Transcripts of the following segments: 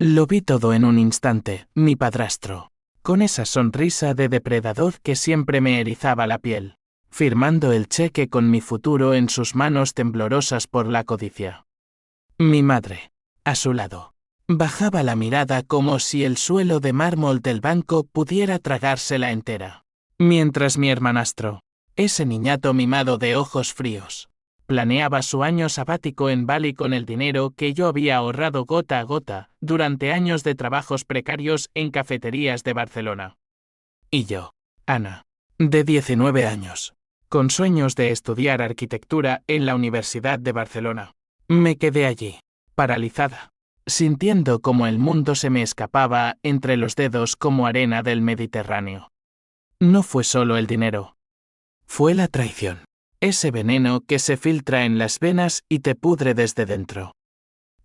Lo vi todo en un instante, mi padrastro, con esa sonrisa de depredador que siempre me erizaba la piel, firmando el cheque con mi futuro en sus manos temblorosas por la codicia. Mi madre, a su lado, bajaba la mirada como si el suelo de mármol del banco pudiera tragársela entera. Mientras mi hermanastro, ese niñato mimado de ojos fríos, planeaba su año sabático en Bali con el dinero que yo había ahorrado gota a gota durante años de trabajos precarios en cafeterías de Barcelona. Y yo, Ana, de 19 años, con sueños de estudiar arquitectura en la Universidad de Barcelona, me quedé allí, paralizada, sintiendo como el mundo se me escapaba entre los dedos como arena del Mediterráneo. No fue solo el dinero. Fue la traición. Ese veneno que se filtra en las venas y te pudre desde dentro.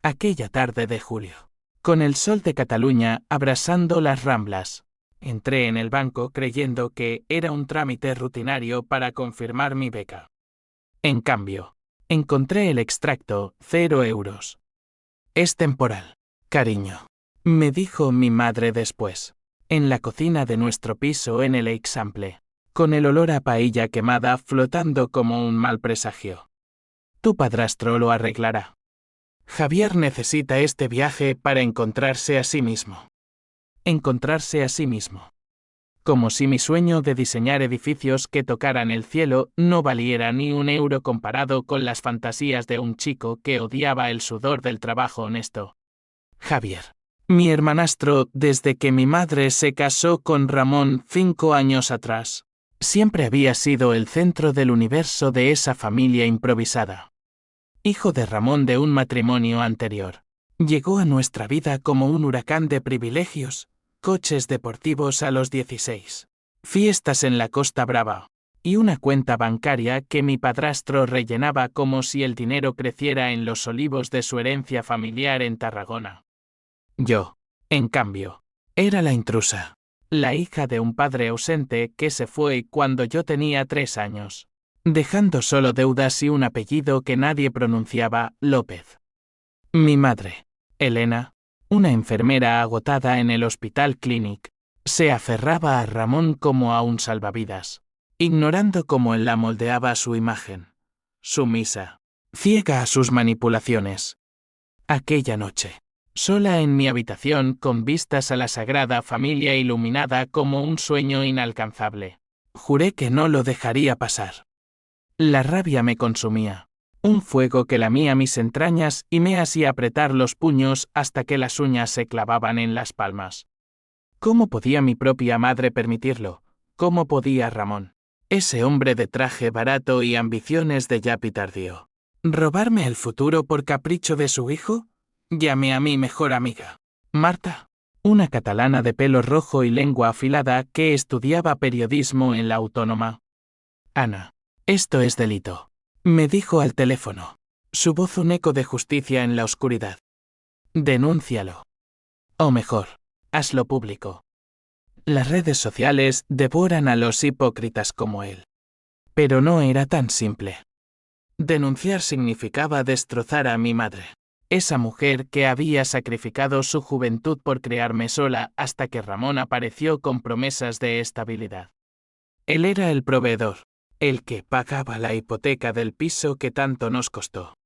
Aquella tarde de julio, con el sol de Cataluña abrasando las Ramblas, entré en el banco creyendo que era un trámite rutinario para confirmar mi beca. En cambio, encontré el extracto, 0 euros. Es temporal, cariño, me dijo mi madre después, en la cocina de nuestro piso en el Eixample, con el olor a paella quemada flotando como un mal presagio. Tu padrastro lo arreglará. Javier necesita este viaje para encontrarse a sí mismo. Encontrarse a sí mismo. Como si mi sueño de diseñar edificios que tocaran el cielo no valiera ni un euro comparado con las fantasías de un chico que odiaba el sudor del trabajo honesto. Javier, mi hermanastro desde que mi madre se casó con Ramón 5 años atrás, siempre había sido el centro del universo de esa familia improvisada. Hijo de Ramón de un matrimonio anterior, llegó a nuestra vida como un huracán de privilegios, coches deportivos a los 16, fiestas en la Costa Brava, y una cuenta bancaria que mi padrastro rellenaba como si el dinero creciera en los olivos de su herencia familiar en Tarragona. Yo, en cambio, era la intrusa, la hija de un padre ausente que se fue cuando yo tenía 3 años, dejando solo deudas y un apellido que nadie pronunciaba, López. Mi madre, Elena, una enfermera agotada en el Hospital Clínic, se aferraba a Ramón como a un salvavidas, ignorando cómo él la moldeaba a su imagen, sumisa, ciega a sus manipulaciones. Aquella noche, sola en mi habitación con vistas a la Sagrada Familia iluminada como un sueño inalcanzable, juré que no lo dejaría pasar. La rabia me consumía, un fuego que lamía mis entrañas y me hacía apretar los puños hasta que las uñas se clavaban en las palmas. ¿Cómo podía mi propia madre permitirlo? ¿Cómo podía Ramón, ese hombre de traje barato y ambiciones de yapi tardío, robarme el futuro por capricho de su hijo? Llamé a mi mejor amiga, Marta, una catalana de pelo rojo y lengua afilada que estudiaba periodismo en la Autónoma. Ana, esto es delito, me dijo al teléfono, su voz un eco de justicia en la oscuridad. Denúncialo. O mejor, hazlo público. Las redes sociales devoran a los hipócritas como él. Pero no era tan simple. Denunciar significaba destrozar a mi madre, esa mujer que había sacrificado su juventud por criarme sola hasta que Ramón apareció con promesas de estabilidad. Él era el proveedor, el que pagaba la hipoteca del piso que tanto nos costó.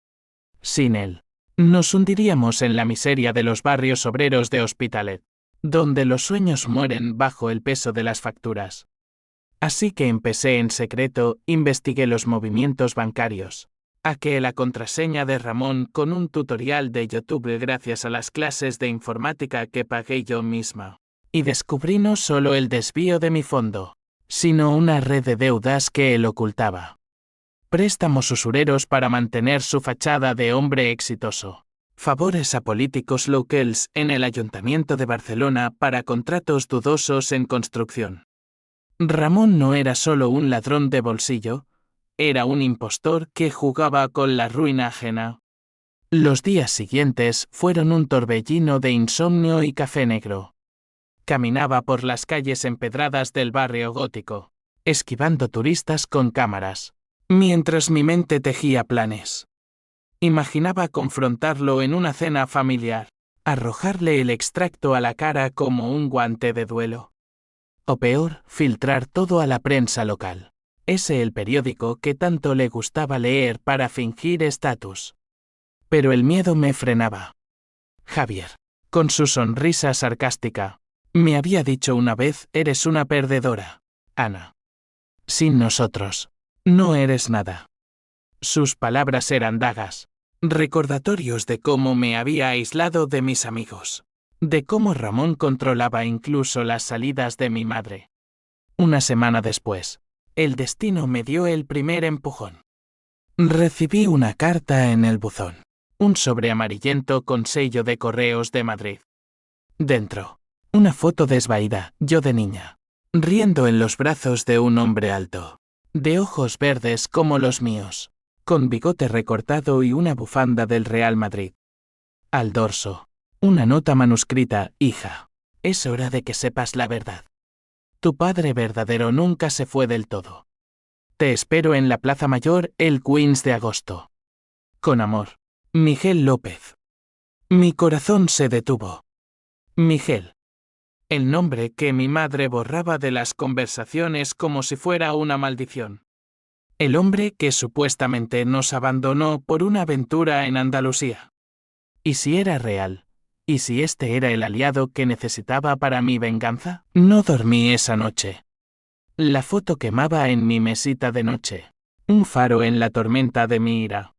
Sin él, nos hundiríamos en la miseria de los barrios obreros de Hospitalet, donde los sueños mueren bajo el peso de las facturas. Así que empecé en secreto, investigué los movimientos bancarios, hackeé la contraseña de Ramón con un tutorial de YouTube gracias a las clases de informática que pagué yo misma, y descubrí no solo el desvío de mi fondo, sino una red de deudas que él ocultaba. Préstamos usureros para mantener su fachada de hombre exitoso. Favores a políticos locals en el Ayuntamiento de Barcelona para contratos dudosos en construcción. Ramón no era solo un ladrón de bolsillo, era un impostor que jugaba con la ruina ajena. Los días siguientes fueron un torbellino de insomnio y café negro. Caminaba por las calles empedradas del barrio gótico, esquivando turistas con cámaras, mientras mi mente tejía planes. Imaginaba confrontarlo en una cena familiar, ¿Arrojarle el extracto a la cara como un guante de duelo? O peor, filtrar todo a la prensa local. Ese el periódico que tanto le gustaba leer para fingir estatus. Pero el miedo me frenaba. Javier, con su sonrisa sarcástica, me había dicho una vez: eres una perdedora, Ana. Sin nosotros, no eres nada. Sus palabras eran dagas, recordatorios de cómo me había aislado de mis amigos, de cómo Ramón controlaba incluso las salidas de mi madre. Una semana después, el destino me dio el primer empujón. Recibí una carta en el buzón, un sobre amarillento con sello de Correos de Madrid. Dentro, una foto desvaída, yo de niña, riendo en los brazos de un hombre alto, de ojos verdes como los míos, con bigote recortado y una bufanda del Real Madrid. Al dorso, una nota manuscrita: hija, es hora de que sepas la verdad. Tu padre verdadero nunca se fue del todo. Te espero en la Plaza Mayor el 15 de agosto. Con amor, Miguel López. Mi corazón se detuvo. Miguel. El nombre que mi madre borraba de las conversaciones como si fuera una maldición. El hombre que supuestamente nos abandonó por una aventura en Andalucía. ¿Y si era real? ¿Y si este era el aliado que necesitaba para mi venganza? No dormí esa noche. La foto quemaba en mi mesita de noche, un faro en la tormenta de mi ira.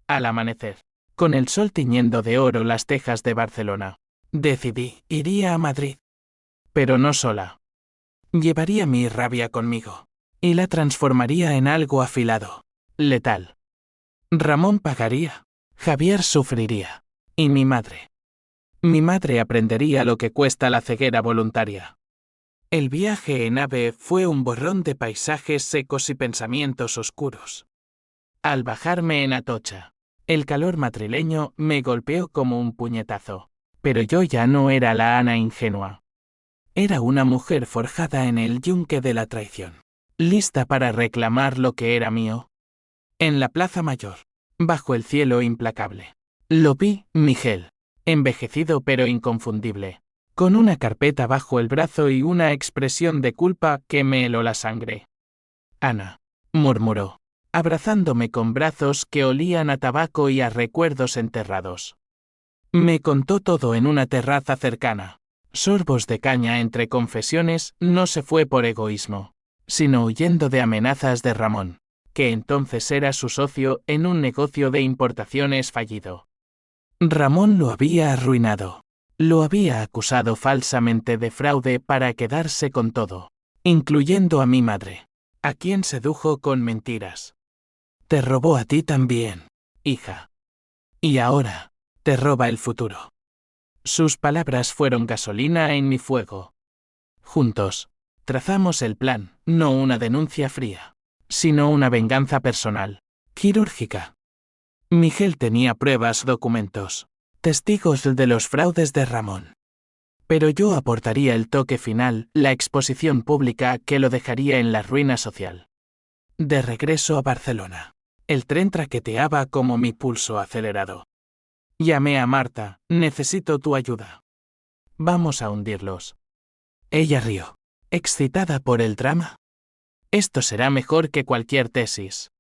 Al amanecer, con el sol tiñendo de oro las tejas de Barcelona, decidí: iría a Madrid. Pero no sola. Llevaría mi rabia conmigo, y la transformaría en algo afilado, letal. Ramón pagaría, Javier sufriría, y mi madre. Mi madre aprendería lo que cuesta la ceguera voluntaria. El viaje en AVE fue un borrón de paisajes secos y pensamientos oscuros. Al bajarme en Atocha, el calor madrileño me golpeó como un puñetazo, pero yo ya no era la Ana ingenua. Era una mujer forjada en el yunque de la traición, lista para reclamar lo que era mío. En la Plaza Mayor, bajo el cielo implacable, lo vi, Miguel, envejecido pero inconfundible, con una carpeta bajo el brazo y una expresión de culpa que me heló la sangre. Ana, murmuró, abrazándome con brazos que olían a tabaco y a recuerdos enterrados. Me contó todo en una terraza cercana. Sorbos de caña entre confesiones. No se fue por egoísmo, sino huyendo de amenazas de Ramón, que entonces era su socio en un negocio de importaciones fallido. Ramón lo había arruinado. Lo había acusado falsamente de fraude para quedarse con todo, incluyendo a mi madre, a quien sedujo con mentiras. Te robó a ti también, hija. Y ahora, te roba el futuro. Sus palabras fueron gasolina en mi fuego. Juntos, trazamos el plan, no una denuncia fría, sino una venganza personal, quirúrgica. Miguel tenía pruebas, documentos, testigos de los fraudes de Ramón. Pero yo aportaría el toque final, la exposición pública que lo dejaría en la ruina social. De regreso a Barcelona, el tren traqueteaba como mi pulso acelerado. Llamé a Marta: necesito tu ayuda. Vamos a hundirlos. Ella rió, excitada por el drama. Esto será mejor que cualquier tesis.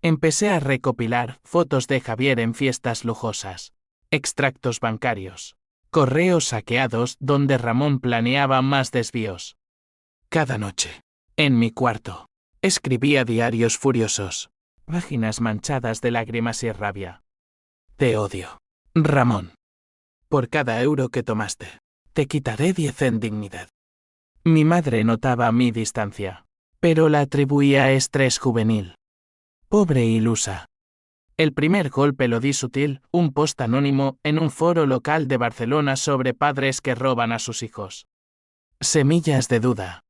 Empecé a recopilar fotos de Javier en fiestas lujosas, extractos bancarios, correos saqueados donde Ramón planeaba más desvíos. Cada noche, en mi cuarto, escribía diarios furiosos, páginas manchadas de lágrimas y rabia. Te odio, Ramón. Por cada euro que tomaste, te quitaré 10 en dignidad. Mi madre notaba mi distancia, pero la atribuía a estrés juvenil. Pobre ilusa. El primer golpe lo di sutil, un post anónimo en un foro local de Barcelona sobre padres que roban a sus hijos. Semillas de duda.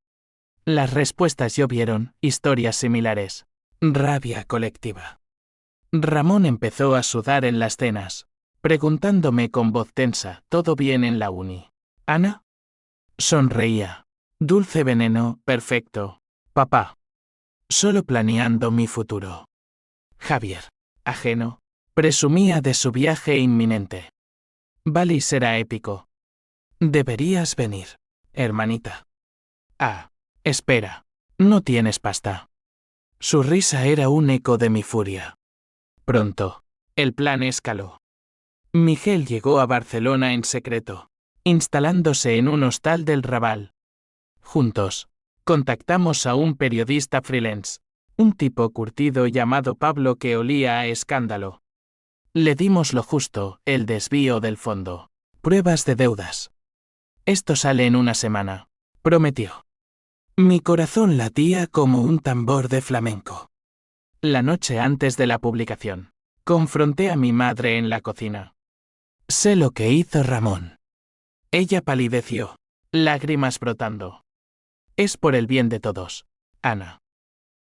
Las respuestas llovieron, historias similares. Rabia colectiva. Ramón empezó a sudar en las cenas, preguntándome con voz tensa: ¿todo bien en la uni, Ana? Sonreía. Dulce veneno, perfecto, papá. Solo planeando mi futuro. Javier, ajeno, presumía de su viaje inminente. Bali será épico. Deberías venir, hermanita. Ah, espera. No tienes pasta. Su risa era un eco de mi furia. Pronto, el plan escaló. Miguel llegó a Barcelona en secreto, instalándose en un hostal del Raval. Juntos, contactamos a un periodista freelance, un tipo curtido llamado Pablo que olía a escándalo. Le dimos lo justo, el desvío del fondo. Pruebas de deudas. Esto sale en una semana, prometió. Mi corazón latía como un tambor de flamenco. La noche antes de la publicación, confronté a mi madre en la cocina. Sé lo que hizo Ramón. Ella palideció, lágrimas brotando. Es por el bien de todos, Ana.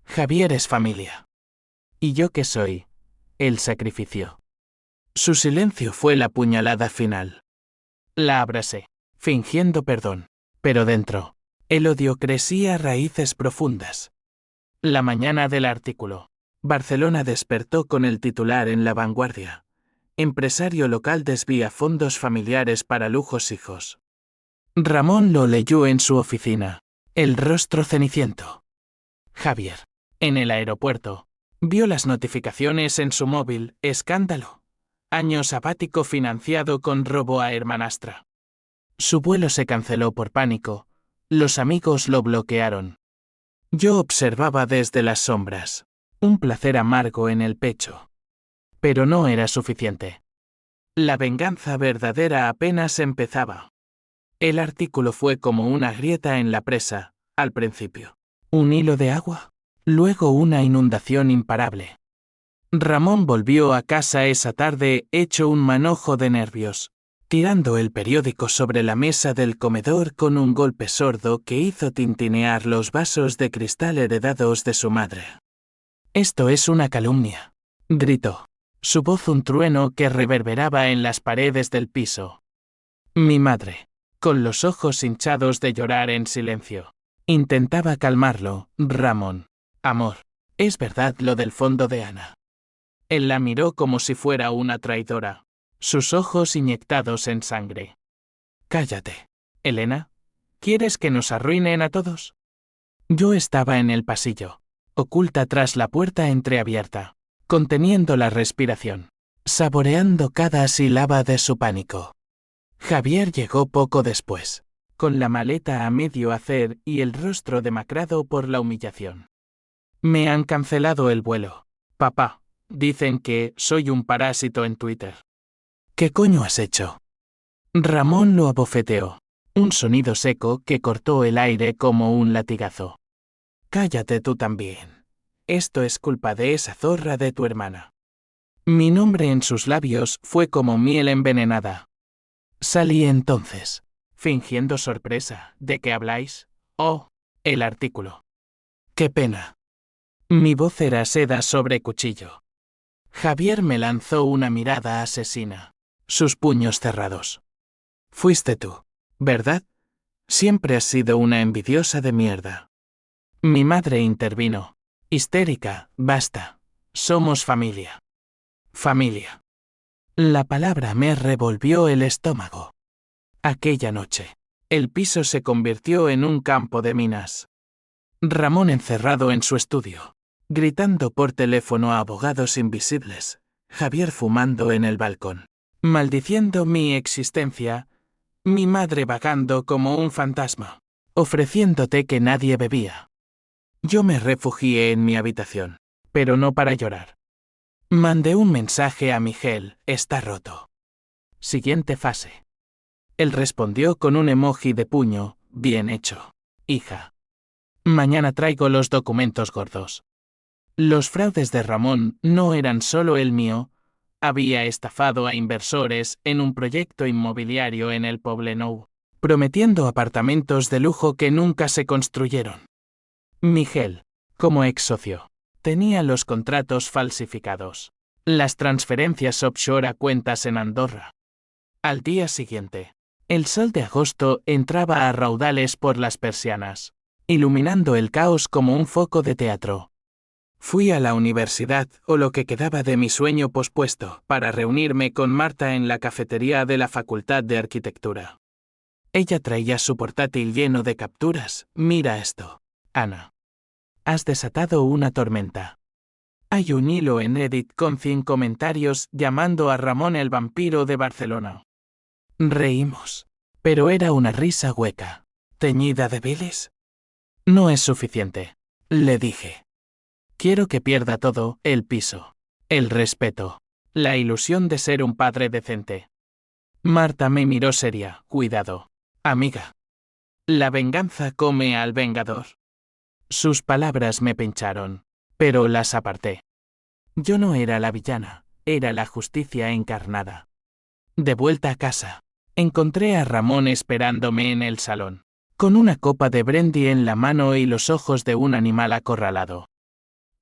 Javier es familia. ¿Y yo qué soy? El sacrificio. Su silencio fue la puñalada final. La abracé, fingiendo perdón, pero dentro, el odio crecía a raíces profundas. La mañana del artículo, Barcelona despertó con el titular en La Vanguardia. Empresario local desvía fondos familiares para lujos hijos. Ramón lo leyó en su oficina, el rostro ceniciento. Javier, en el aeropuerto, vio las notificaciones en su móvil, escándalo. Año sabático financiado con robo a hermanastra. Su vuelo se canceló por pánico, los amigos lo bloquearon. Yo observaba desde las sombras, un placer amargo en el pecho. Pero no era suficiente. La venganza verdadera apenas empezaba. El artículo fue como una grieta en la presa, al principio. Un hilo de agua, luego una inundación imparable. Ramón volvió a casa esa tarde hecho un manojo de nervios, tirando el periódico sobre la mesa del comedor con un golpe sordo que hizo tintinear los vasos de cristal heredados de su madre. Esto es una calumnia, gritó, su voz un trueno que reverberaba en las paredes del piso. Mi madre, con los ojos hinchados de llorar en silencio, intentaba calmarlo. Ramón, amor, es verdad lo del fondo de Ana. Él la miró como si fuera una traidora, sus ojos inyectados en sangre. Cállate, Elena. ¿Quieres que nos arruinen a todos? Yo estaba en el pasillo, oculta tras la puerta entreabierta, conteniendo la respiración, saboreando cada sílaba de su pánico. Javier llegó poco después, con la maleta a medio hacer y el rostro demacrado por la humillación. Me han cancelado el vuelo, papá. Dicen que soy un parásito en Twitter. ¿Qué coño has hecho? Ramón lo abofeteó, un sonido seco que cortó el aire como un latigazo. Cállate tú también. Esto es culpa de esa zorra de tu hermana. Mi nombre en sus labios fue como miel envenenada. Salí entonces, fingiendo sorpresa. ¿De qué habláis? Oh, el artículo. Qué pena. Mi voz era seda sobre cuchillo. Javier me lanzó una mirada asesina, sus puños cerrados. Fuiste tú, ¿verdad? Siempre has sido una envidiosa de mierda. Mi madre intervino, histérica. Basta, somos familia. Familia. La palabra me revolvió el estómago. Aquella noche, el piso se convirtió en un campo de minas. Ramón encerrado en su estudio, gritando por teléfono a abogados invisibles, Javier fumando en el balcón, maldiciendo mi existencia, mi madre vagando como un fantasma, ofreciéndote que nadie bebía. Yo me refugié en mi habitación, pero no para llorar. Mandé un mensaje a Miguel, está roto. Siguiente fase. Él respondió con un emoji de puño, bien hecho, hija. Mañana traigo los documentos gordos. Los fraudes de Ramón no eran solo el mío, había estafado a inversores en un proyecto inmobiliario en el Poblenou, prometiendo apartamentos de lujo que nunca se construyeron. Miguel, como ex socio, tenía los contratos falsificados, las transferencias offshore a cuentas en Andorra. Al día siguiente, el sol de agosto entraba a raudales por las persianas, iluminando el caos como un foco de teatro. Fui a la universidad, o lo que quedaba de mi sueño pospuesto, para reunirme con Marta en la cafetería de la Facultad de Arquitectura. Ella traía su portátil lleno de capturas. Mira esto, Ana. Has desatado una tormenta. Hay un hilo en Reddit con 100 comentarios llamando a Ramón el vampiro de Barcelona. Reímos. Pero era una risa hueca, teñida de bilis. No es suficiente, le dije. Quiero que pierda todo: el piso, el respeto, la ilusión de ser un padre decente. Marta me miró seria. Cuidado, amiga. La venganza come al vengador. Sus palabras me pincharon, pero las aparté. Yo no era la villana, era la justicia encarnada. De vuelta a casa, encontré a Ramón esperándome en el salón, con una copa de brandy en la mano y los ojos de un animal acorralado.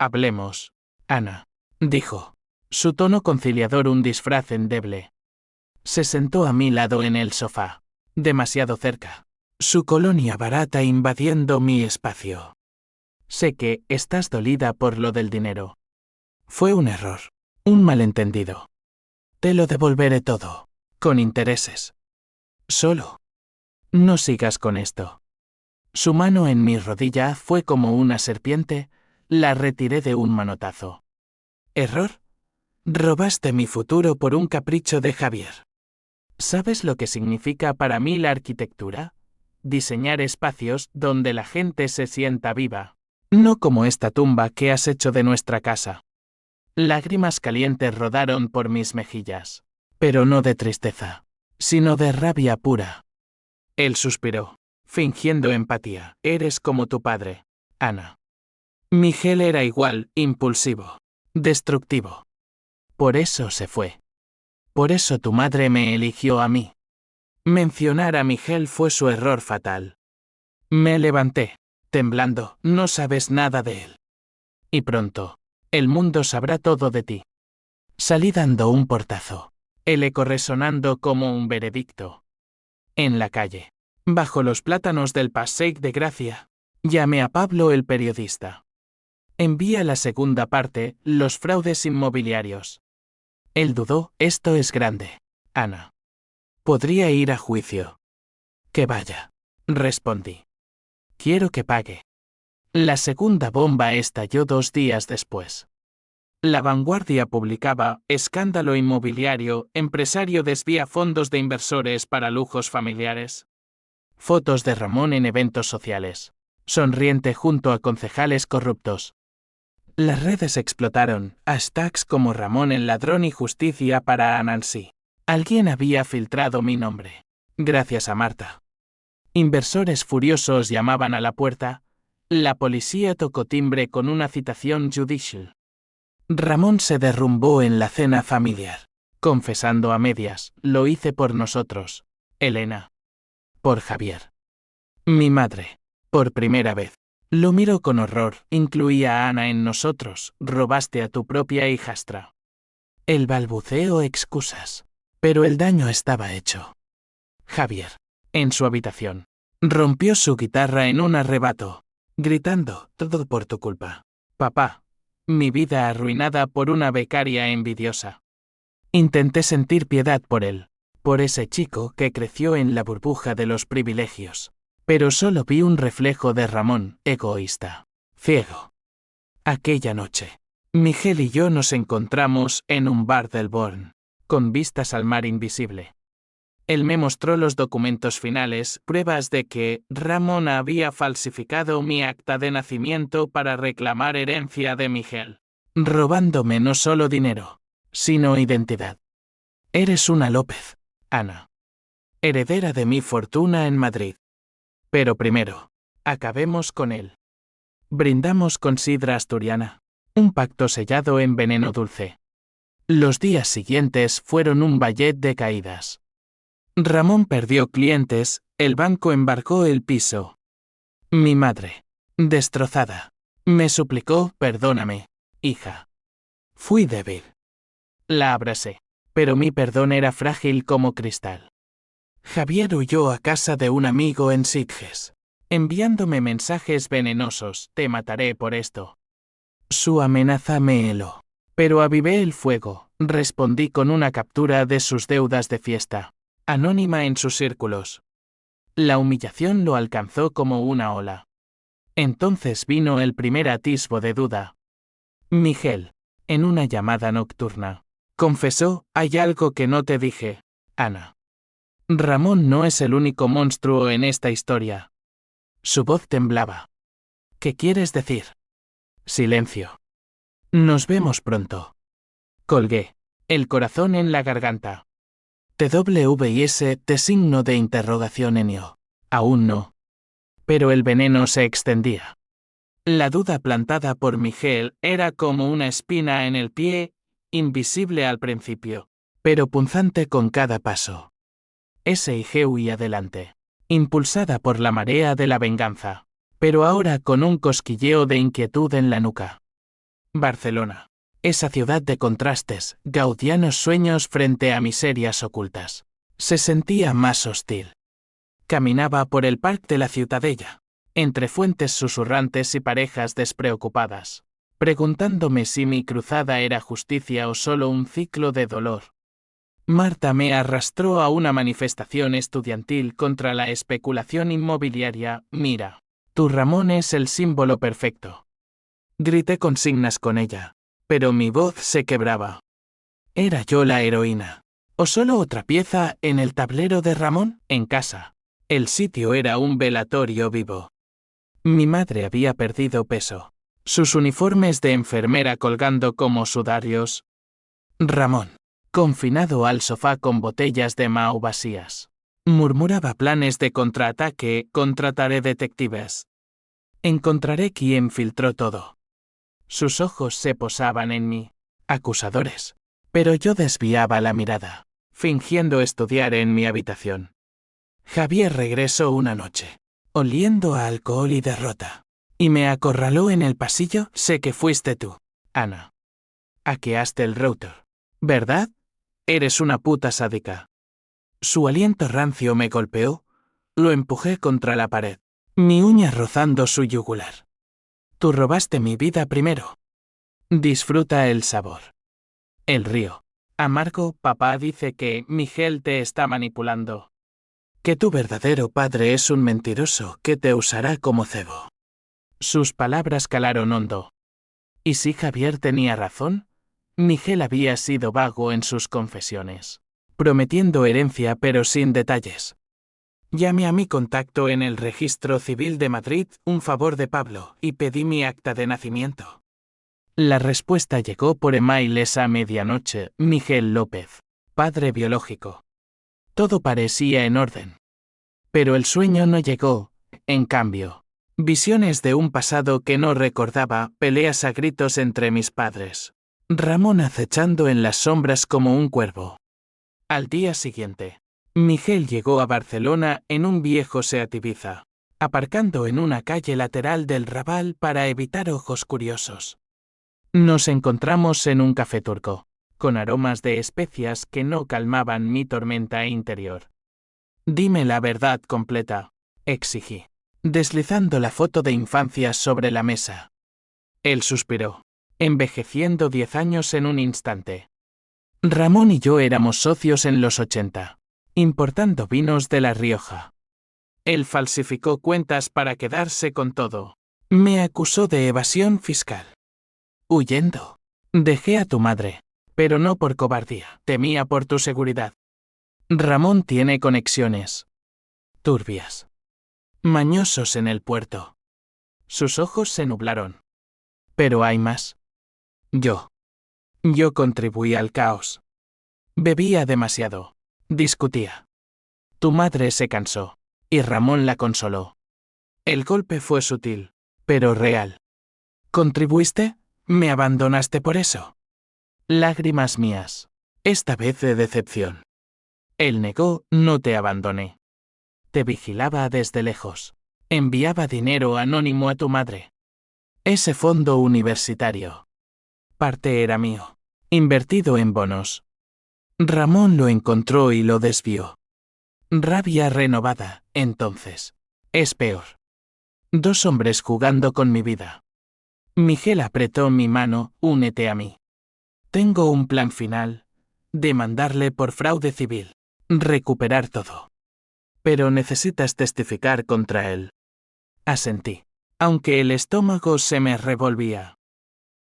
Hablemos, Ana, dijo. Su tono conciliador un disfraz endeble. Se sentó a mi lado en el sofá, demasiado cerca. Su colonia barata invadiendo mi espacio. Sé que estás dolida por lo del dinero. Fue un error, un malentendido. Te lo devolveré todo, con intereses. Solo. No sigas con esto. Su mano en mi rodilla fue como una serpiente. La retiré de un manotazo. ¿Error? Robaste mi futuro por un capricho de Javier. ¿Sabes lo que significa para mí la arquitectura? Diseñar espacios donde la gente se sienta viva. No como esta tumba que has hecho de nuestra casa. Lágrimas calientes rodaron por mis mejillas. Pero no de tristeza, sino de rabia pura. Él suspiró, fingiendo empatía. Eres como tu padre, Ana. Miguel era igual, impulsivo, destructivo. Por eso se fue. Por eso tu madre me eligió a mí. Mencionar a Miguel fue su error fatal. Me levanté, temblando. No sabes nada de él. Y pronto, el mundo sabrá todo de ti. Salí dando un portazo, el eco resonando como un veredicto. En la calle, bajo los plátanos del Passeig de Gracia, llamé a Pablo el periodista. Envía la segunda parte, los fraudes inmobiliarios. Él dudó. Esto es grande, Ana. Podría ir a juicio. Que vaya, respondí. Quiero que pague. La segunda bomba estalló 2 días después. La Vanguardia publicaba: escándalo inmobiliario, empresario desvía fondos de inversores para lujos familiares. Fotos de Ramón en eventos sociales, sonriente junto a concejales corruptos. Las redes explotaron, hashtags como Ramón el ladrón y justicia para Anansi. Alguien había filtrado mi nombre. Gracias a Marta. Inversores furiosos llamaban a la puerta. La policía tocó timbre con una citación judicial. Ramón se derrumbó en la cena familiar, confesando a medias: lo hice por nosotros, Elena. Por Javier. Mi madre, por primera vez, lo miró con horror. Incluía a Ana en nosotros. Robaste a tu propia hijastra. El balbuceo excusas. Pero el daño estaba hecho. Javier, en su habitación, rompió su guitarra en un arrebato, gritando: todo por tu culpa, papá. Mi vida arruinada por una becaria envidiosa. Intenté sentir piedad por él, por ese chico que creció en la burbuja de los privilegios. Pero solo vi un reflejo de Ramón, egoísta, ciego. Aquella noche, Miguel y yo nos encontramos en un bar del Born, con vistas al mar invisible. Él me mostró los documentos finales, pruebas de que Ramón había falsificado mi acta de nacimiento para reclamar herencia de Miguel, robándome no solo dinero, sino identidad. Eres una López, Ana, heredera de mi fortuna en Madrid. Pero primero, acabemos con él. Brindamos con sidra asturiana, un pacto sellado en veneno dulce. Los días siguientes fueron un ballet de caídas. Ramón perdió clientes, el banco embargó el piso. Mi madre, destrozada, me suplicó: perdóname, hija. Fui débil. La abracé, pero mi perdón era frágil como cristal. Javier huyó a casa de un amigo en Sitges, enviándome mensajes venenosos: te mataré por esto. Su amenaza me heló. Pero avivé el fuego, respondí con una captura de sus deudas de fiesta, anónima en sus círculos. La humillación lo alcanzó como una ola. Entonces vino el primer atisbo de duda. Miguel, en una llamada nocturna, confesó: «Hay algo que no te dije, Ana. Ramón no es el único monstruo en esta historia». Su voz temblaba. «¿Qué quieres decir?» Silencio. «Nos vemos pronto». Colgué, el corazón en la garganta. TWIS, signo de interrogación en yo. Aún no. Pero el veneno se extendía. La duda plantada por Miguel era como una espina en el pie, invisible al principio, pero punzante con cada paso. S.I.G. huía adelante, impulsada por la marea de la venganza, pero ahora con un cosquilleo de inquietud en la nuca. Barcelona. Esa ciudad de contrastes, gaudianos sueños frente a miserias ocultas. Se sentía más hostil. Caminaba por el parque de la Ciutadella, entre fuentes susurrantes y parejas despreocupadas, preguntándome si mi cruzada era justicia o solo un ciclo de dolor. Marta me arrastró a una manifestación estudiantil contra la especulación inmobiliaria. «Mira, tu Ramón es el símbolo perfecto». Grité consignas con ella, pero mi voz se quebraba. ¿Era yo la heroína? ¿O solo otra pieza en el tablero de Ramón? En casa, el sitio era un velatorio vivo. Mi madre había perdido peso, sus uniformes de enfermera colgando como sudarios. Ramón, confinado al sofá con botellas de Mao vacías, murmuraba planes de contraataque: «Contrataré detectives. Encontraré quién filtró todo». Sus ojos se posaban en mí, acusadores, pero yo desviaba la mirada, fingiendo estudiar en mi habitación. Javier regresó una noche, oliendo a alcohol y derrota, y me acorraló en el pasillo. «Sé que fuiste tú, Ana. Hackeaste el router, ¿verdad? Eres una puta sádica». Su aliento rancio me golpeó, lo empujé contra la pared, mi uña rozando su yugular. «Tú robaste mi vida primero. Disfruta el sabor». El río. Amargo. Papá dice que Miguel te está manipulando. Que tu verdadero padre es un mentiroso que te usará como cebo. Sus palabras calaron hondo. ¿Y si Javier tenía razón? Miguel había sido vago en sus confesiones, prometiendo herencia pero sin detalles. Llamé a mi contacto en el Registro Civil de Madrid, un favor de Pablo, y pedí mi acta de nacimiento. La respuesta llegó por email esa medianoche: Miguel López, padre biológico. Todo parecía en orden. Pero el sueño no llegó, en cambio. Visiones de un pasado que no recordaba, peleas a gritos entre mis padres. Ramón acechando en las sombras como un cuervo. Al día siguiente, Miguel llegó a Barcelona en un viejo Seat Ibiza, aparcando en una calle lateral del Raval para evitar ojos curiosos. Nos encontramos en un café turco, con aromas de especias que no calmaban mi tormenta interior. «Dime la verdad completa», exigí, deslizando la foto de infancia sobre la mesa. Él suspiró, envejeciendo 10 años en un instante. Ramón y yo éramos socios en los 80, importando vinos de La Rioja. Él falsificó cuentas para quedarse con todo. Me acusó de evasión fiscal. Huyendo. Dejé a tu madre, pero no por cobardía, temía por tu seguridad. Ramón tiene conexiones turbias, mañosos en el puerto. Sus ojos se nublaron. Pero hay más. Yo contribuí al caos. Bebía demasiado. Discutía. Tu madre se cansó, y Ramón la consoló. El golpe fue sutil, pero real. ¿Contribuiste? ¿Me abandonaste por eso? Lágrimas mías, esta vez de decepción. Él negó: no te abandoné. Te vigilaba desde lejos. Enviaba dinero anónimo a tu madre. Ese fondo universitario. Parte era mío, invertido en bonos. Ramón lo encontró y lo desvió. Rabia renovada, entonces. Es peor. 2 hombres jugando con mi vida. Miguel apretó mi mano, únete a mí. Tengo un plan final. Demandarle por fraude civil. Recuperar todo. Pero necesitas testificar contra él. Asentí, aunque el estómago se me revolvía.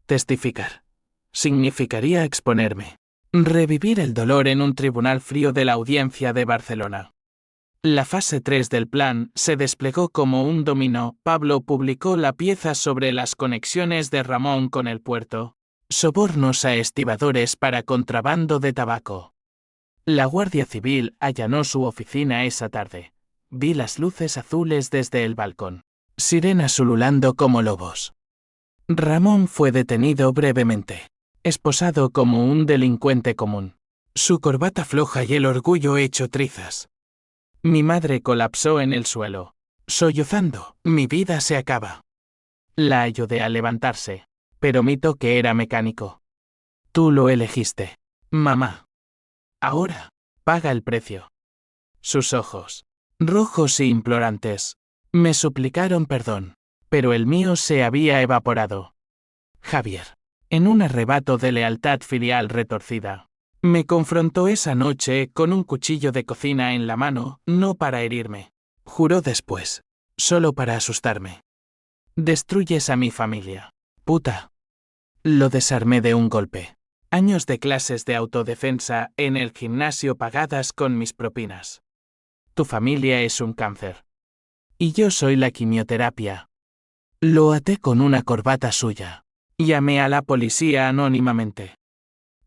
Testificar. Significaría exponerme. Revivir el dolor en un tribunal frío de la Audiencia de Barcelona. La fase 3 del plan se desplegó como un dominó. Pablo publicó la pieza sobre las conexiones de Ramón con el puerto. Sobornos a estibadores para contrabando de tabaco. La Guardia Civil allanó su oficina esa tarde. Vi las luces azules desde el balcón. Sirenas ululando como lobos. Ramón fue detenido brevemente. Esposado como un delincuente común. Su corbata floja y el orgullo hecho trizas. Mi madre colapsó en el suelo. Sollozando, mi vida se acaba. La ayudé a levantarse, pero mi toque era mecánico. Tú lo elegiste, mamá. Ahora, paga el precio. Sus ojos, rojos e implorantes, me suplicaron perdón, pero el mío se había evaporado. Javier, en un arrebato de lealtad filial retorcida, me confrontó esa noche con un cuchillo de cocina en la mano, no para herirme. Juró después, solo para asustarme. Destruyes a mi familia, puta. Lo desarmé de un golpe. Años de clases de autodefensa en el gimnasio pagadas con mis propinas. Tu familia es un cáncer. Y yo soy la quimioterapia. Lo até con una corbata suya. Llamé a la policía anónimamente.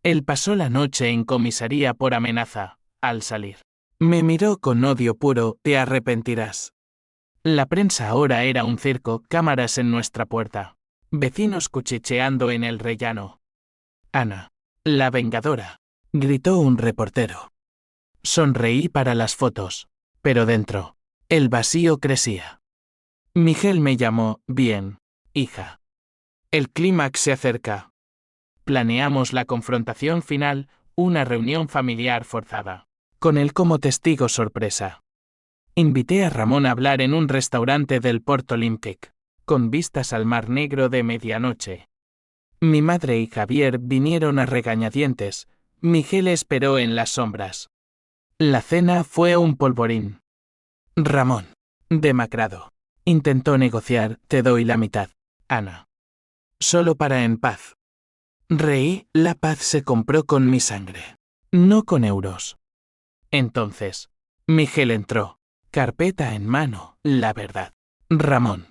Él pasó la noche en comisaría por amenaza. Al salir, me miró con odio puro, te arrepentirás. La prensa ahora era un circo, cámaras en nuestra puerta. Vecinos cuchicheando en el rellano. Ana, la vengadora, gritó un reportero. Sonreí para las fotos, pero dentro, el vacío crecía. Miguel me llamó, bien, hija. El clímax se acerca. Planeamos la confrontación final, una reunión familiar forzada, con él como testigo sorpresa. Invité a Ramón a hablar en un restaurante del Port Olympic, con vistas al Mar Negro de medianoche. Mi madre y Javier vinieron a regañadientes, Miguel esperó en las sombras. La cena fue un polvorín. Ramón, demacrado, intentó negociar, te doy la mitad, Ana. Solo para en paz. Reí, la paz se compró con mi sangre, no con euros. Entonces, Miguel entró, carpeta en mano, la verdad. Ramón.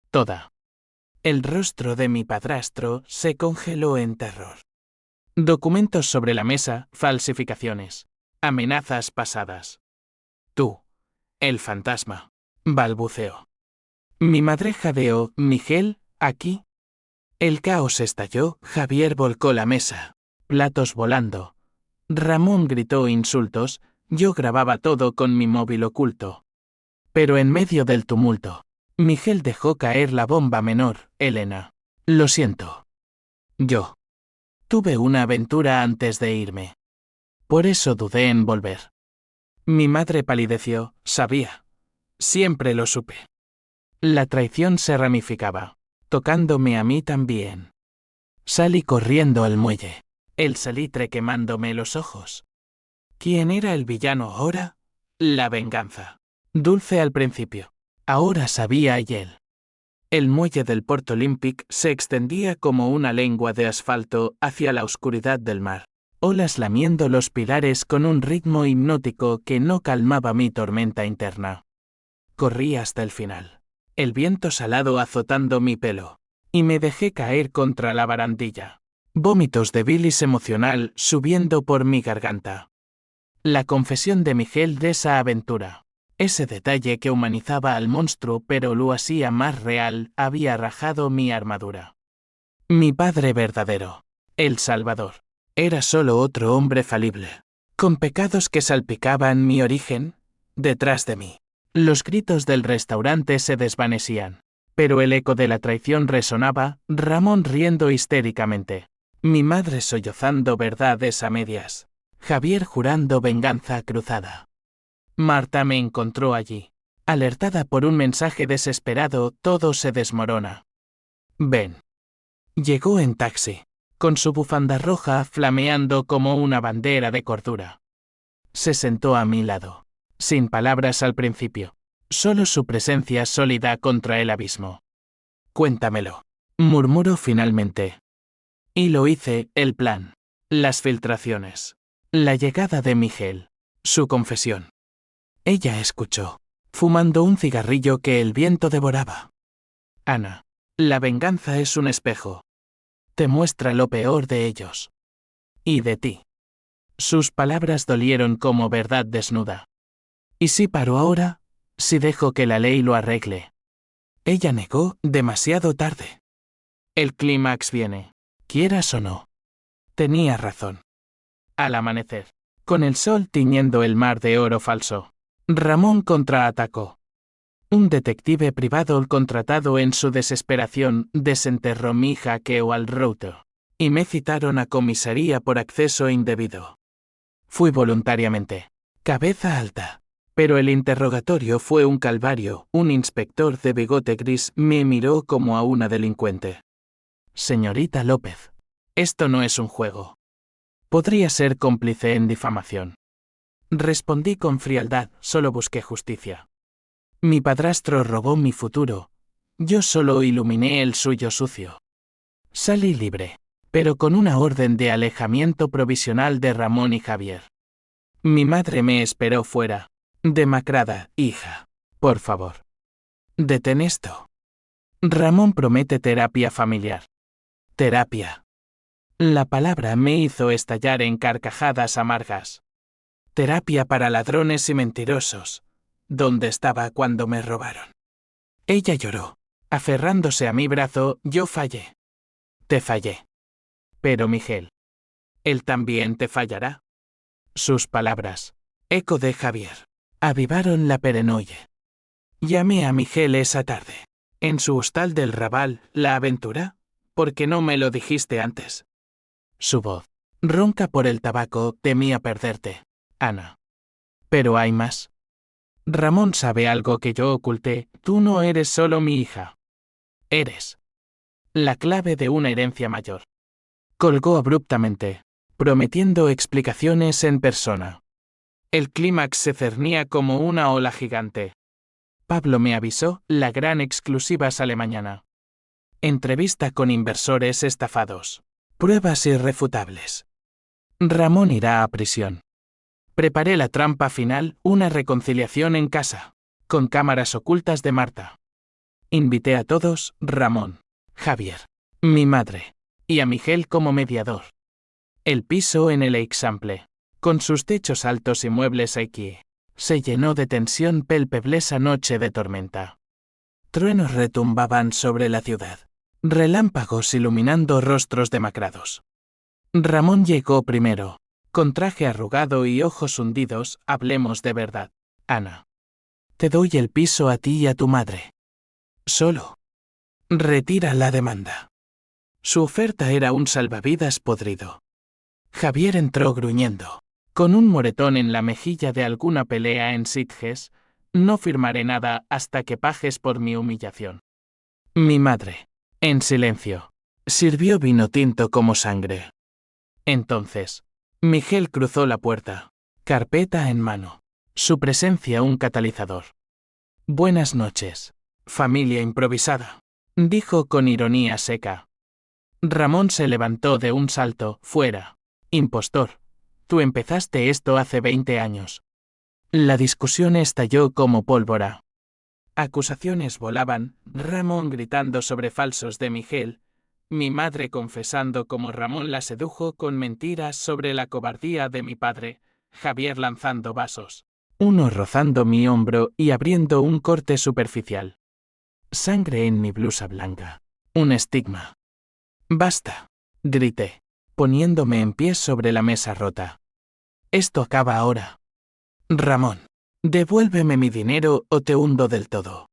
Toda. El rostro de mi padrastro se congeló en terror. Documentos sobre la mesa, falsificaciones, amenazas pasadas. Tú, el fantasma, balbuceó. Mi madre jadeó, Miguel, aquí. El caos estalló, Javier volcó la mesa, platos volando. Ramón gritó insultos, yo grababa todo con mi móvil oculto. Pero en medio del tumulto, Miguel dejó caer la bomba menor, Elena. Lo siento. Yo. Tuve una aventura antes de irme. Por eso dudé en volver. Mi madre palideció, sabía. Siempre lo supe. La traición se ramificaba, tocándome a mí también. Salí corriendo al muelle, el salitre quemándome los ojos. ¿Quién era el villano ahora? La venganza. Dulce al principio. Ahora sabía y él. El muelle del Port Olympic se extendía como una lengua de asfalto hacia la oscuridad del mar, olas lamiendo los pilares con un ritmo hipnótico que no calmaba mi tormenta interna. Corrí hasta el final, el viento salado azotando mi pelo, y me dejé caer contra la barandilla. Vómitos de bilis emocional subiendo por mi garganta. La confesión de Miguel de esa aventura. Ese detalle que humanizaba al monstruo pero lo hacía más real, había rajado mi armadura. Mi padre verdadero, el Salvador, era solo otro hombre falible, con pecados que salpicaban mi origen, detrás de mí. Los gritos del restaurante se desvanecían, pero el eco de la traición resonaba, Ramón riendo histéricamente, mi madre sollozando verdades a medias, Javier jurando venganza cruzada. Marta me encontró allí. Alertada por un mensaje desesperado, todo se desmorona. Ven. Llegó en taxi, con su bufanda roja flameando como una bandera de cordura. Se sentó a mi lado, sin palabras al principio, solo su presencia sólida contra el abismo. Cuéntamelo, murmuró finalmente. Y lo hice, el plan, las filtraciones, la llegada de Miguel, su confesión. Ella escuchó, fumando un cigarrillo que el viento devoraba. Ana, la venganza es un espejo. Te muestra lo peor de ellos. Y de ti. Sus palabras dolieron como verdad desnuda. ¿Y si paro ahora? Si dejo que la ley lo arregle. Ella negó, demasiado tarde. El clímax viene, quieras o no. Tenía razón. Al amanecer, con el sol tiñendo el mar de oro falso, Ramón contraatacó. Un detective privado contratado en su desesperación desenterró mi hackeo al router, y me citaron a comisaría por acceso indebido. Fui voluntariamente, cabeza alta, pero el interrogatorio fue un calvario. Un inspector de bigote gris me miró como a una delincuente. Señorita López, esto no es un juego. Podría ser cómplice en difamación. Respondí con frialdad, solo busqué justicia. Mi padrastro robó mi futuro. Yo solo iluminé el suyo sucio. Salí libre, pero con una orden de alejamiento provisional de Ramón y Javier. Mi madre me esperó fuera. Demacrada, hija. Por favor. Detén esto. Ramón promete terapia familiar. Terapia. La palabra me hizo estallar en carcajadas amargas. Terapia para ladrones y mentirosos. ¿Dónde estaba cuando me robaron? Ella lloró. Aferrándose a mi brazo, yo fallé. Te fallé. Pero Miguel. ¿Él también te fallará? Sus palabras, eco de Javier, avivaron la paranoia. Llamé a Miguel esa tarde. En su hostal del Raval, ¿la aventura? ¿Por qué no me lo dijiste antes? Su voz, ronca por el tabaco, temía perderte, Ana. Pero hay más. Ramón sabe algo que yo oculté. Tú no eres solo mi hija. Eres la clave de una herencia mayor. Colgó abruptamente, prometiendo explicaciones en persona. El clímax se cernía como una ola gigante. Pablo me avisó, la gran exclusiva sale mañana. Entrevista con inversores estafados. Pruebas irrefutables. Ramón irá a prisión. Preparé la trampa final, una reconciliación en casa, con cámaras ocultas de Marta. Invité a todos, Ramón, Javier, mi madre, y a Miguel como mediador. El piso en el Eixample, con sus techos altos y muebles aquí, se llenó de tensión pelpeblesa noche de tormenta. Truenos retumbaban sobre la ciudad, relámpagos iluminando rostros demacrados. Ramón llegó primero, con traje arrugado y ojos hundidos. Hablemos de verdad, Ana. Te doy el piso a ti y a tu madre. Solo. Retira la demanda. Su oferta era un salvavidas podrido. Javier entró gruñendo, con un moretón en la mejilla de alguna pelea en Sitges. No firmaré nada hasta que pagues por mi humillación. Mi madre, en silencio, sirvió vino tinto como sangre. Entonces, Miguel cruzó la puerta, carpeta en mano, su presencia un catalizador. Buenas noches, familia improvisada, dijo con ironía seca. Ramón se levantó de un salto. Fuera. Impostor. Tú empezaste esto hace 20 años. La discusión estalló como pólvora. Acusaciones volaban, Ramón gritando sobre falsos de Miguel, mi madre confesando cómo Ramón la sedujo con mentiras sobre la cobardía de mi padre, Javier lanzando vasos, uno rozando mi hombro y abriendo un corte superficial. Sangre en mi blusa blanca. Un estigma. Basta, grité, poniéndome en pie sobre la mesa rota. Esto acaba ahora. Ramón, devuélveme mi dinero o te hundo del todo.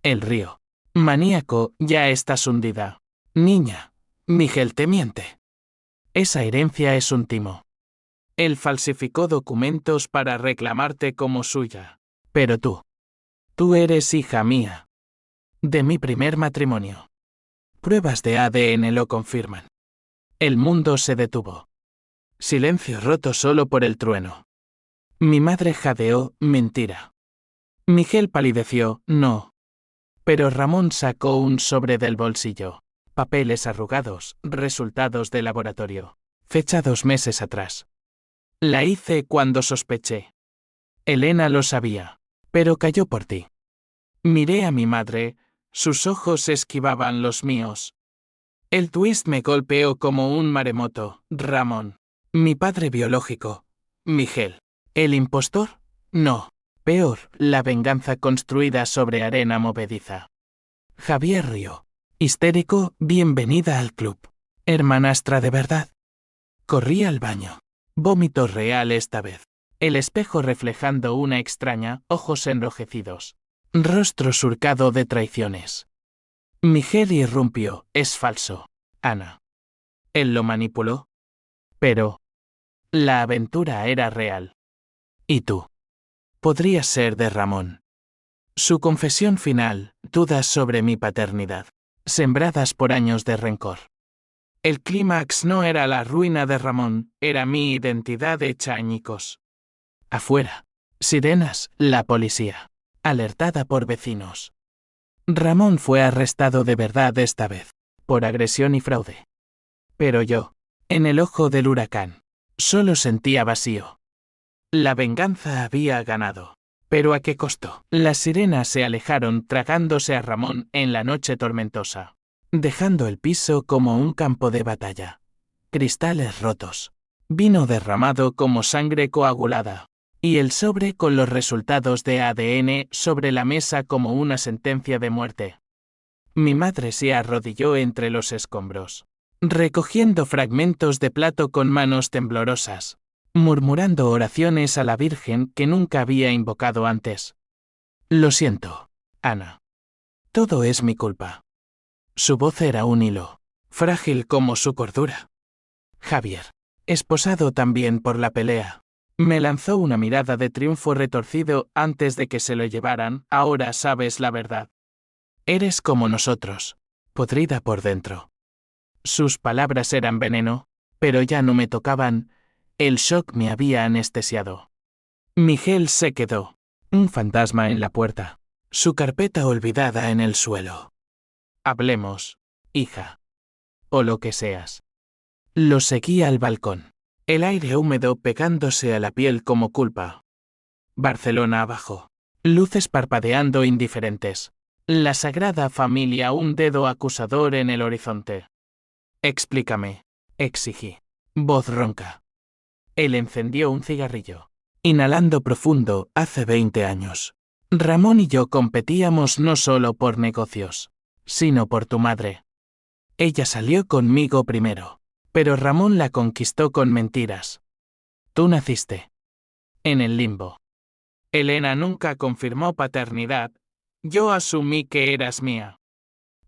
El río. Maníaco, ya estás hundida. Niña, Miguel te miente. Esa herencia es un timo. Él falsificó documentos para reclamarte como suya. Pero tú eres hija mía. De mi primer matrimonio. Pruebas de ADN lo confirman. El mundo se detuvo. Silencio roto solo por el trueno. Mi madre jadeó, mentira. Miguel palideció, no. Pero Ramón sacó un sobre del bolsillo. Papeles arrugados, resultados de laboratorio. Fecha 2 meses atrás. La hice cuando sospeché. Elena lo sabía, pero cayó por ti. Miré a mi madre, sus ojos esquivaban los míos. El twist me golpeó como un maremoto, Ramón. Mi padre biológico. Miguel. ¿El impostor? No. Peor, la venganza construida sobre arena movediza. Javier rió. Histérico, bienvenida al club. Hermanastra de verdad. Corrí al baño. Vómito real esta vez. El espejo reflejando una extraña, ojos enrojecidos. Rostro surcado de traiciones. Miguel irrumpió, es falso. Ana. Él lo manipuló. Pero la aventura era real. ¿Y tú? Podrías ser de Ramón. Su confesión final, dudas sobre mi paternidad, sembradas por años de rencor. El clímax no era la ruina de Ramón, era mi identidad hecha añicos. Afuera. Sirenas, la policía. Alertada por vecinos. Ramón fue arrestado de verdad esta vez, por agresión y fraude. Pero yo, en el ojo del huracán, solo sentía vacío. La venganza había ganado. ¿Pero a qué costo? Las sirenas se alejaron tragándose a Ramón en la noche tormentosa, dejando el piso como un campo de batalla. Cristales rotos. Vino derramado como sangre coagulada. Y el sobre con los resultados de ADN sobre la mesa como una sentencia de muerte. Mi madre se arrodilló entre los escombros, recogiendo fragmentos de plato con manos temblorosas, murmurando oraciones a la Virgen que nunca había invocado antes. Lo siento, Ana. Todo es mi culpa. Su voz era un hilo, frágil como su cordura. Javier, esposado también por la pelea. Me lanzó una mirada de triunfo retorcido antes de que se lo llevaran. Ahora sabes la verdad. Eres como nosotros, podrida por dentro. Sus palabras eran veneno, pero ya no me tocaban. El shock me había anestesiado. Miguel se quedó, un fantasma en la puerta, su carpeta olvidada en el suelo. Hablemos, hija. O lo que seas. Lo seguí al balcón. El aire húmedo pegándose a la piel como culpa. Barcelona abajo. Luces parpadeando indiferentes. La Sagrada Familia, un dedo acusador en el horizonte. Explícame, exigí. Voz ronca. Él encendió un cigarrillo. Inhalando profundo, hace 20 años. Ramón y yo competíamos no solo por negocios, sino por tu madre. Ella salió conmigo primero. Pero Ramón la conquistó con mentiras. Tú naciste en el limbo. Elena nunca confirmó paternidad. Yo asumí que eras mía.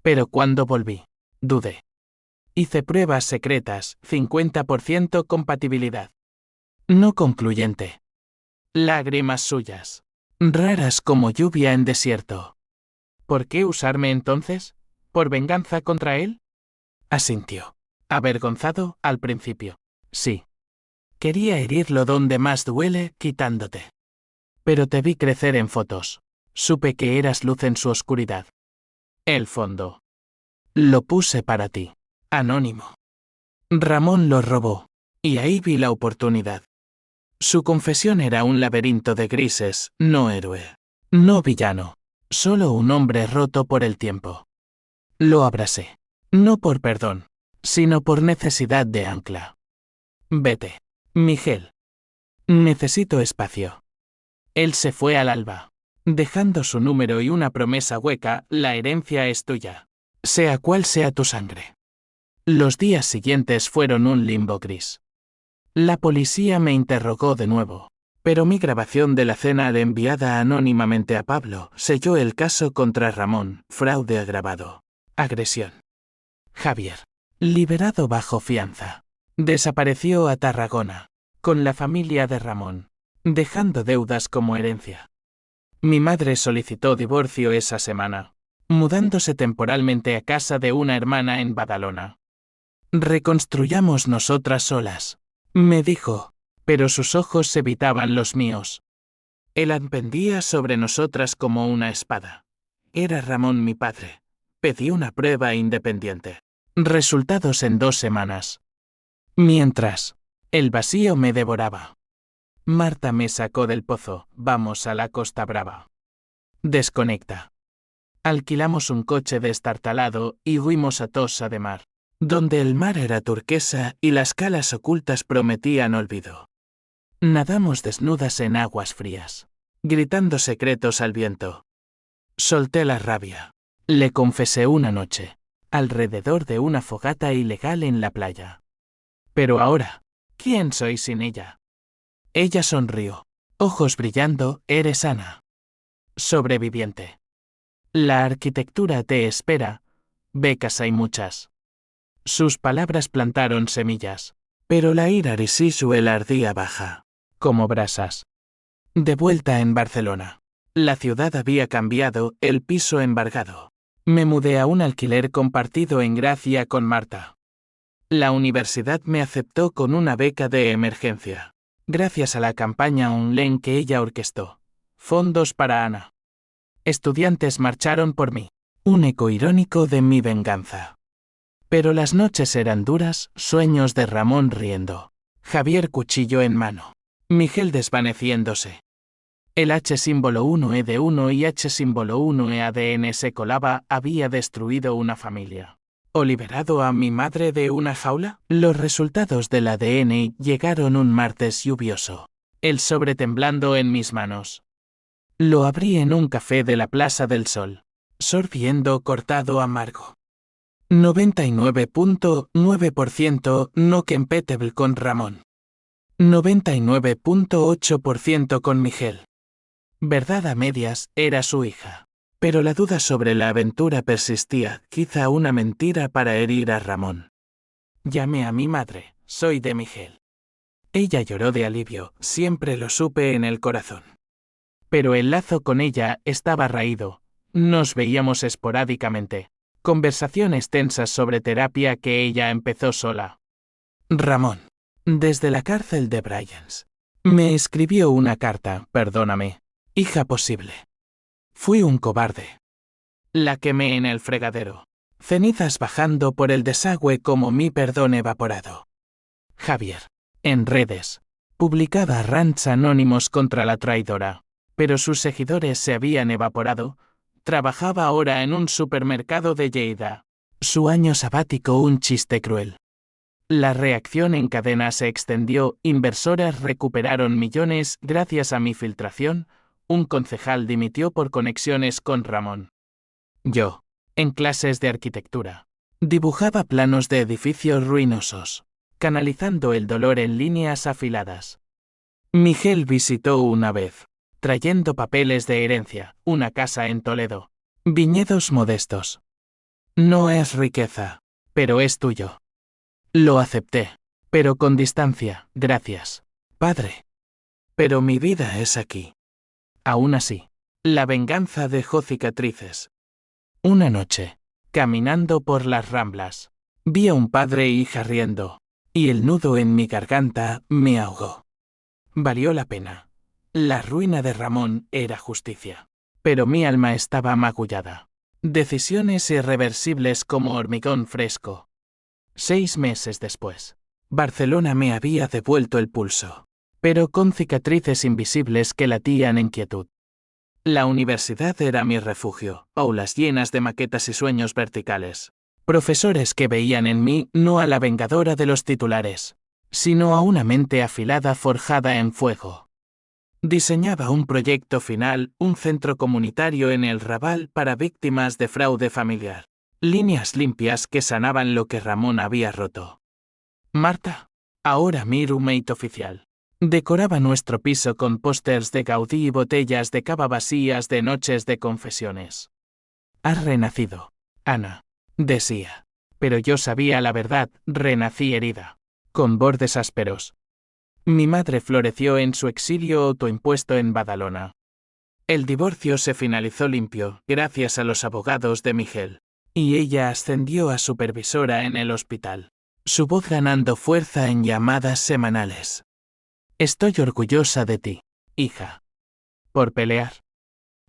Pero cuando volví, dudé. Hice pruebas secretas, 50% compatibilidad. No concluyente. Lágrimas suyas. Raras como lluvia en desierto. ¿Por qué usarme entonces? ¿Por venganza contra él? Asintió. Avergonzado, al principio. Sí. Quería herirlo donde más duele, quitándote. Pero te vi crecer en fotos. Supe que eras luz en su oscuridad. El fondo. Lo puse para ti. Anónimo. Ramón lo robó. Y ahí vi la oportunidad. Su confesión era un laberinto de grises, no héroe. No villano. Solo un hombre roto por el tiempo. Lo abracé. No por perdón, sino por necesidad de ancla. Vete, Miguel. Necesito espacio. Él se fue al alba, dejando su número y una promesa hueca. La herencia es tuya, sea cual sea tu sangre. Los días siguientes fueron un limbo gris. La policía me interrogó de nuevo, pero mi grabación de la cena enviada anónimamente a Pablo selló el caso contra Ramón, fraude agravado. Agresión. Javier, liberado bajo fianza, desapareció a Tarragona, con la familia de Ramón, dejando deudas como herencia. Mi madre solicitó divorcio esa semana. mudándose temporalmente a casa de una hermana en Badalona. Reconstruyamos nosotras solas, me dijo, pero sus ojos evitaban los míos. Él pendía sobre nosotras como una espada. Era Ramón mi padre. Pedí una prueba independiente. Resultados en 2 semanas. Mientras, el vacío me devoraba. Marta me sacó del pozo. Vamos a la Costa Brava. Desconecta. Alquilamos un coche destartalado y fuimos a Tossa de Mar, donde el mar era turquesa y las calas ocultas prometían olvido. Nadamos desnudas en aguas frías, gritando secretos al viento. Solté la rabia. Le confesé una noche, alrededor de una fogata ilegal en la playa. Pero ahora, ¿quién soy sin ella? Ella sonrió. Ojos brillando, eres Ana. Sobreviviente. La arquitectura te espera. Becas hay muchas. Sus palabras plantaron semillas, pero la ira el ardía baja, como brasas. De vuelta en Barcelona. La ciudad había cambiado, el piso embargado. Me mudé a un alquiler compartido en Gracia con Marta. La universidad me aceptó con una beca de emergencia, gracias a la campaña online que ella orquestó. Fondos para Ana. Estudiantes marcharon por mí. Un eco irónico de mi venganza. Pero las noches eran duras, sueños de Ramón riendo. Javier cuchillo en mano. Miguel desvaneciéndose. El H símbolo 1E de 1 y H símbolo 1E ADN se colaba, había destruido una familia. ¿O liberado a mi madre de una jaula? Los resultados del ADN llegaron un martes lluvioso. El sobre temblando en mis manos. Lo abrí en un café de la Plaza del Sol, sorbiendo cortado amargo. 99.9% no compatible con Ramón. 99.8% con Miguel. Verdad a medias, era su hija. Pero la duda sobre la aventura persistía, quizá una mentira para herir a Ramón. Llamé a mi madre, soy de Miguel. Ella lloró de alivio, siempre lo supe en el corazón. Pero el lazo con ella estaba raído. Nos veíamos esporádicamente. Conversaciones tensas sobre terapia que ella empezó sola. Ramón, desde la cárcel de Bryans, me escribió una carta, perdóname, hija posible. Fui un cobarde. La quemé en el fregadero. Cenizas bajando por el desagüe como mi perdón evaporado. Javier, en redes, publicaba rants anónimos contra la traidora. Pero sus seguidores se habían evaporado. Trabajaba ahora en un supermercado de Lleida. Su año sabático un chiste cruel. La reacción en cadena se extendió, inversores recuperaron millones gracias a mi filtración, un concejal dimitió por conexiones con Ramón. Yo, en clases de arquitectura, dibujaba planos de edificios ruinosos, canalizando el dolor en líneas afiladas. Miguel visitó una vez, trayendo papeles de herencia, una casa en Toledo. Viñedos modestos. No es riqueza, pero es tuyo. Lo acepté, pero con distancia, gracias, padre. Pero mi vida es aquí. Aún así, la venganza dejó cicatrices. Una noche, caminando por las Ramblas, vi a un padre e hija riendo, y el nudo en mi garganta me ahogó. Valió la pena. La ruina de Ramón era justicia. Pero mi alma estaba magullada. Decisiones irreversibles como hormigón fresco. 6 meses después, Barcelona me había devuelto el pulso, pero con cicatrices invisibles que latían en quietud. La universidad era mi refugio, aulas llenas de maquetas y sueños verticales. Profesores que veían en mí no a la vengadora de los titulares, sino a una mente afilada forjada en fuego. Diseñaba un proyecto final, un centro comunitario en el Raval para víctimas de fraude familiar. Líneas limpias que sanaban lo que Ramón había roto. Marta, ahora mi roommate oficial, decoraba nuestro piso con pósters de Gaudí y botellas de cava vacías de noches de confesiones. Has renacido, Ana, decía. Pero yo sabía la verdad, renací herida, con bordes ásperos. Mi madre floreció en su exilio autoimpuesto en Badalona. El divorcio se finalizó limpio, gracias a los abogados de Miguel. Y ella ascendió a supervisora en el hospital. Su voz ganando fuerza en llamadas semanales. Estoy orgullosa de ti, hija. Por pelear.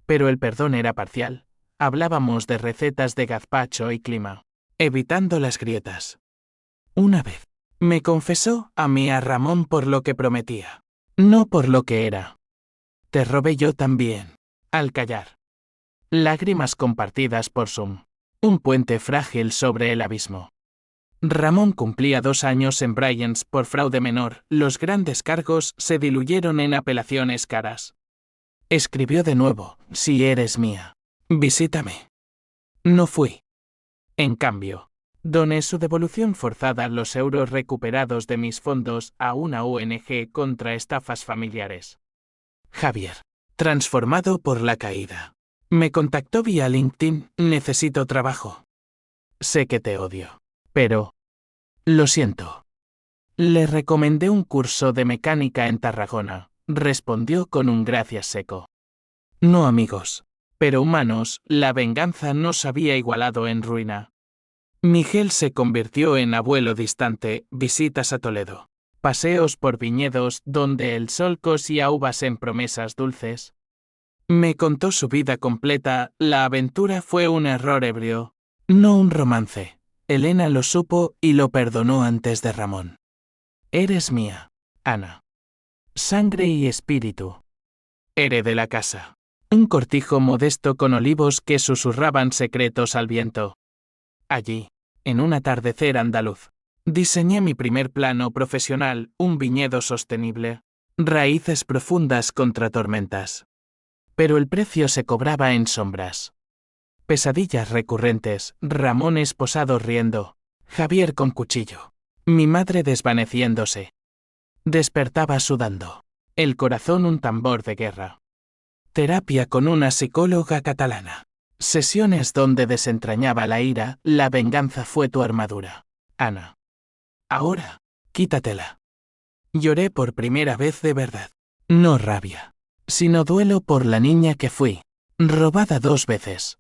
Pero el perdón era parcial. Hablábamos de recetas de gazpacho y clima, evitando las grietas. Una vez, me confesó a mí a Ramón por lo que prometía, no por lo que era. Te robé yo también, al callar. Lágrimas compartidas por Zoom. Un puente frágil sobre el abismo. Ramón cumplía 2 años en Bryans por fraude menor. Los grandes cargos se diluyeron en apelaciones caras. Escribió de nuevo, si eres mía, visítame. No fui. En cambio, doné su devolución forzada los euros recuperados de mis fondos a una ONG contra estafas familiares. Javier, transformado por la caída. Me contactó vía LinkedIn, necesito trabajo. Sé que te odio. Pero, lo siento. Le recomendé un curso de mecánica en Tarragona, respondió con un gracias seco. No amigos, pero humanos, la venganza nos había igualado en ruina. Miguel se convirtió en abuelo distante, visitas a Toledo, paseos por viñedos donde el sol cosía uvas en promesas dulces. Me contó su vida completa, la aventura fue un error ebrio, no un romance. Elena lo supo y lo perdonó antes de Ramón. Eres mía, Ana. Sangre y espíritu. Heredé la casa. Un cortijo modesto con olivos que susurraban secretos al viento. Allí, en un atardecer andaluz, diseñé mi primer plano profesional, un viñedo sostenible. Raíces profundas contra tormentas. Pero el precio se cobraba en sombras. Pesadillas recurrentes, Ramón esposado riendo, Javier con cuchillo, mi madre desvaneciéndose. Despertaba sudando, el corazón un tambor de guerra. Terapia con una psicóloga catalana. Sesiones donde desentrañaba la ira, la venganza fue tu armadura, Ana. Ahora, quítatela. Lloré por primera vez de verdad. No rabia, sino duelo por la niña que fui, robada 2 veces.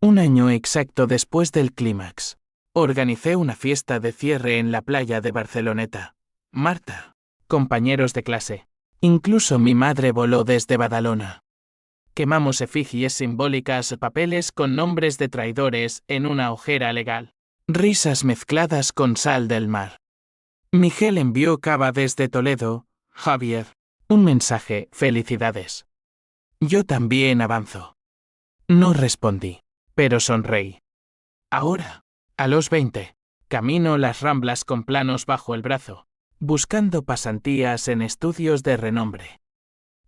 1 año exacto después del clímax, organicé una fiesta de cierre en la playa de Barceloneta. Marta, compañeros de clase, incluso mi madre voló desde Badalona. Quemamos efigies simbólicas, papeles con nombres de traidores en una ojera legal. Risas mezcladas con sal del mar. Miguel envió cava desde Toledo, Javier. Un mensaje, felicidades. Yo también avanzo. No respondí. Pero sonreí. Ahora, a los 20, camino las Ramblas con planos bajo el brazo, buscando pasantías en estudios de renombre.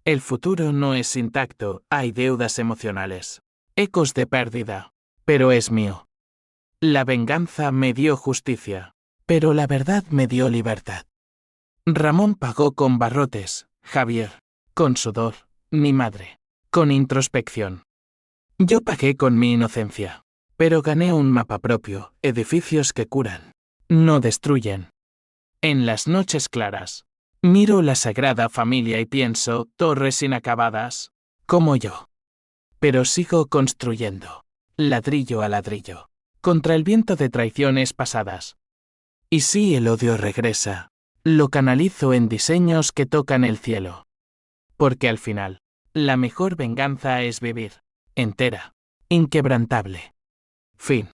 El futuro no es intacto, hay deudas emocionales, ecos de pérdida, pero es mío. La venganza me dio justicia, pero la verdad me dio libertad. Ramón pagó con barrotes, Javier, con sudor, mi madre, con introspección. Yo pagué con mi inocencia, pero gané un mapa propio, edificios que curan, no destruyen. En las noches claras, miro la Sagrada Familia y pienso, torres inacabadas, como yo. Pero sigo construyendo, ladrillo a ladrillo, contra el viento de traiciones pasadas. Y si el odio regresa, lo canalizo en diseños que tocan el cielo. Porque al final, la mejor venganza es vivir. Entera. Inquebrantable. Fin.